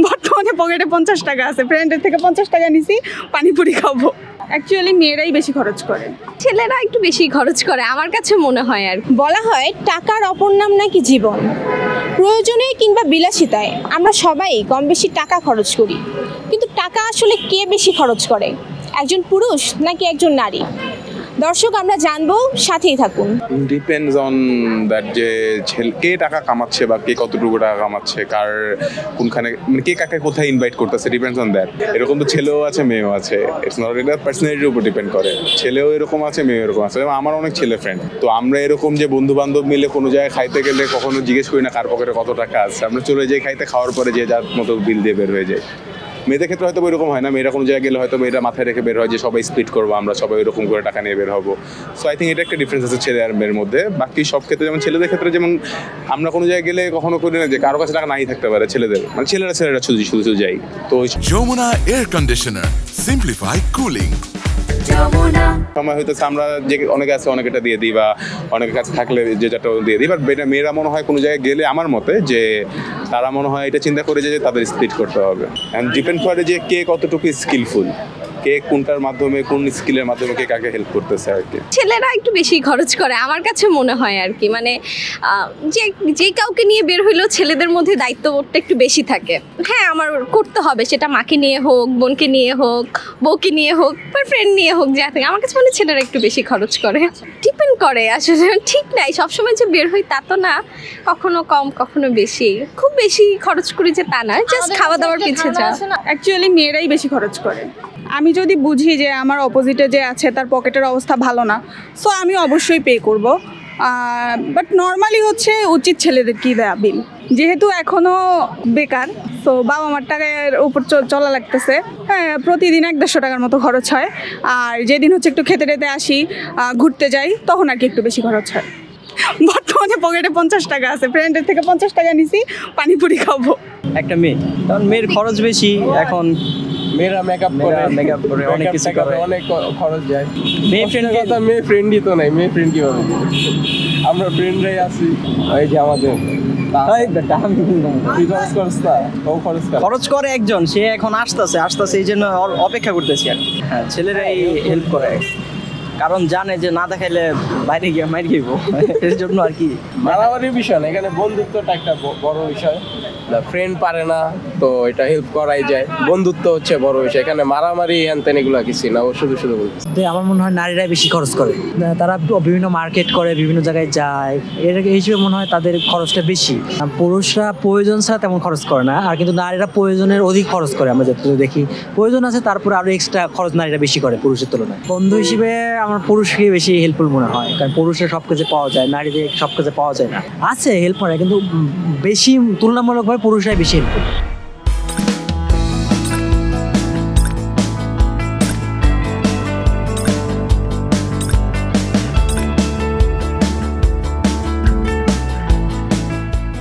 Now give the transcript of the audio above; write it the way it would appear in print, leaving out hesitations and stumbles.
বর্তমানে পকেটে 50 টাকা আছে, ফ্রেন্ডের থেকে 50 টাকা নিছি, পানিপুরি খাবো। অ্যাকচুয়ালি মেয়েরাই বেশি খরচ করে, ছেলেরা একটু বেশি খরচ করে আমার কাছে মনে হয়। আর বলা হয় টাকার অপর নাম নাকি জীবন। প্রয়োজনে কিংবা বিলাসিতায় আমরা সবাই কম বেশি টাকা খরচ করি, কিন্তু টাকা আসলে কে বেশি খরচ করে, একজন পুরুষ নাকি একজন নারী? দর্শক, আমরা জানবো, সাথেই থাকুন। ডিপেন্ডস অন দ্যাট, যে কে টাকা কামাচ্ছে বা কে কতটুকু টাকা কামাচ্ছে, কার কোনখানে, মানে কে কাকে কোথায় ইনভাইট করতেছে, ডিপেন্ডস অন দ্যাট। এরকম তো ছেলেও আছে মেয়েও আছে, ইটস নট, এটা পার্সোনালিটির উপর ডিপেন্ড করে। ছেলেও এরকম আছে মেয়েও এরকম আছে। আমার অনেক ছেলে ফ্রেন্ড, তো আমরা এরকম যে বন্ধু বান্ধব মিলে কোনো জায়গায় খাইতে গেলে কখনো জিজ্ঞেস করি না কার পকেটে কত টাকা আছে, আমরা চলে যাই খাইতে, খাওয়ার পরে যে যার মতো বিল দিয়ে বের হয়ে যায়। মেয়েদের ক্ষেত্রে হয়তো এরকম হয় না, মেয়েরা কোনো জায়গায় গেলে হয়তো মেয়েরা মাথায় রেখে বের হয় যে সবাই স্প্লিট করবো, আমরা সবাই এরকম করে টাকা নিয়ে বের হবো। সো আই থিঙ্ক এটা একটা ডিফারেন্স আছে ছেলে আর মেয়ের মধ্যে। বাকি সব ক্ষেত্রে, যেমন ছেলেদের ক্ষেত্রে, যেমন আমরা কোনো জায়গায় গেলে কখনো করি না যে কারো কাছে টাকা নাই থাকতে পারে, ছেলেদের, মানে ছেলেরা শুধু যাই। তো Jamuna air conditioner, simplify cooling. সময় হইতেছে আমরা যে অনেকে আছে অনেকটা দিয়ে দিই, বা অনেকের কাছে থাকলে যে যাটা দিয়ে দিই। বাট মেয়েরা মনে হয় কোনো জায়গায় গেলে আমার মতে যে তারা মনে হয় এটা চিন্তা করে যে তাদের স্প্লিট করতে হবে। অ্যান্ড ডিপেন্ড করে যে কে কতটুকু স্কিলফুল, কে কোনটার মাধ্যমে, কোন স্কিলের মাধ্যমে কে কাকে হেল্প করতেছে আর কি। ছেলেরা একটু বেশি খরচ করে আমার কাছে মনে হয় আর কি। মানে যে কাউকে নিয়ে বের হইলেও ছেলেদের মধ্যে দায়িত্ববোধটা একটু বেশি থাকে। হ্যাঁ, আমার করতে হবে, সেটা মাকে নিয়ে হোক, বোনকে নিয়ে হোক, বউকে নিয়ে হোক, বা ফ্রেন্ড নিয়ে হোক, যা থাকে। আমার কাছে মনে হয় ছেলেরা একটু বেশি খরচ করে। ডিপেন্ড করে আসলে, ঠিক নাই সবসময় যে বের হই তা তো না, কখনো কম কখনো বেশি। খুব বেশি খরচ করি যে তা না, জাস্ট খাওয়া দাওয়ার পিছিয়ে যা। অ্যাকচুয়ালি মেয়েরাই বেশি খরচ করে। আমি যদি বুঝি যে আমার অপোজিটে যে আছে তার পকেটের অবস্থা ভালো না, সো আমি অবশ্যই পে করব। বাট নর্মালি হচ্ছে উচিত ছেলেদেরকেই দেয়া বিল, যেহেতু এখনও বেকার, তো বাবা মার টাকার উপর চলা লাগতেছে। হ্যাঁ, প্রতিদিন 100-150 টাকার মতো খরচ হয়। আর যেদিন হচ্ছে একটু খেতে টেতে আসি, ঘুরতে যাই, তখন আর কি একটু বেশি খরচ হয়। বর্তমানে পকেটে 50 টাকা আছে, ফ্রেন্ডের থেকে 50 টাকা নিছি, পানিপুরি খাবো। একটা মেয়ে, কারণ মেয়ের খরচ বেশি। এখন মেয়েরা মেকআপ করে অনেক কিছু করে, অনেক খরচ যায়। মেয়ে ফ্রেন্ড কথা, মেয়ে ফ্রেন্ডই তো নাই, মেয়ে ফ্রেন্ড কিভাবে? আমরা ফ্রেন্ডরাই আছি, এই যে আমাদের খরচ করে একজন, সে এখন আসতেছে, এই জন্য অপেক্ষা করতেছি আর। হ্যাঁ, ছেলেরাই হেল্প করে, কারণ জানে যে না দেখাইলে বাইরে গিয়ে মাইর খাইবো, এর জন্য আর কি। মারামারির বিষয় না, এখানে বন্ধুত্বটা একটা বড় বিষয়। ফ্রেন্ড পারে না, তো এটা হেল্প করাই যায়। বন্ধুত্ব হচ্ছে বড় বিষয়, এখানে মারামারি হ্যান এগুলো কিছু না, ও শুধু বলছে। আমার মনে হয় নারীরাই বেশি খরচ করে, তারা বিভিন্ন মার্কেট করে, বিভিন্ন জায়গায় যায়, এই হিসেবে মনে হয় তাদের খরচটা বেশি। পুরুষরা প্রয়োজন ছাড়া তেমন খরচ করে না, আর কিন্তু নারীরা প্রয়োজনের অধিক খরচ করে। আমরা যতটুকু দেখি প্রয়োজন আছে, তারপরে আরো এক্সট্রা খরচ নারীরা বেশি করে পুরুষের তুলনায়। বন্ধু হিসেবে আমার পুরুষকে বেশি হেল্পফুল মনে হয়, কারণ পুরুষের সব কাজে পাওয়া যায়, নারীদের সব কাজে পাওয়া যায় না। আছে হেল্প করে, কিন্তু বেশি তুলনামূলকভাবে পুরুষরাই বেশি হেল্পফুল।